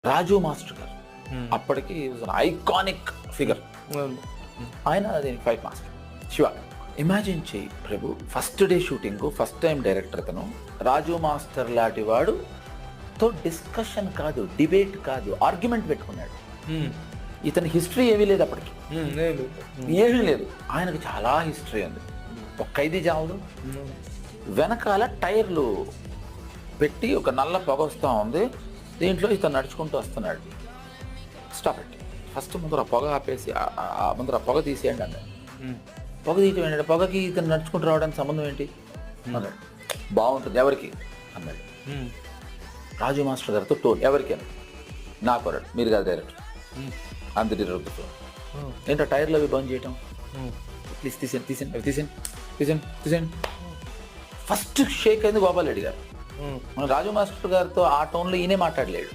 రాజు master గారు అప్పటికి iconic figure, ఆయన దీనికి 5 మాస్టర్. శివ ఇమాజిన్ చేయి Prabhu, first day shooting, first time director అతను, రాజు మాస్టర్ లాంటి వాడుతో డిస్కషన్ కాదు, డిబేట్ కాదు, ఆర్గ్యుమెంట్ పెట్టుకున్నాడు. ఇతని హిస్టరీ ఏమీ లేదు అప్పటికి, ఏమీ లేదు. ఆయనకు చాలా హిస్టరీ ఉంది. ఒక ఖైదీ జాములు వెనకాల టైర్లు పెట్టి ఒక నల్ల పొగ వస్తూ ఉంది, దీంట్లో ఇతను నడుచుకుంటూ వస్తున్నాడు. స్టాప్ ఇట్, ఫస్ట్ ముందర పొగ ఆపేసి ముందర పొగ తీసేయండి అన్నాడు. పొగ తీయటం ఏంటంటే, పొగకి ఇతను నడుచుకుంటూ రావడానికి సంబంధం ఏంటి అన్నాడు. బాగుంటుంది ఎవరికి అన్నాడు. రాజు మాస్టర్ గారితో టోన్ ఎవరికైనా, నాకు అన్నాడు, మీరు కాదు డైరెక్టర్, అందరి డైరెక్టర్. ఏంటో టైర్లు అవి బంద్ చేయటం, ప్లీజ్ తీసేయండి తీసేయండి అవి తీసేయండి తీసేయండి తీసేయండి. ఫస్ట్ షేక్ అయింది గోపాల్ రెడ్డి గారు. మన రాజు మాస్టర్ గారితో ఆ టోన్లో ఈయనే మాట్లాడలేడు.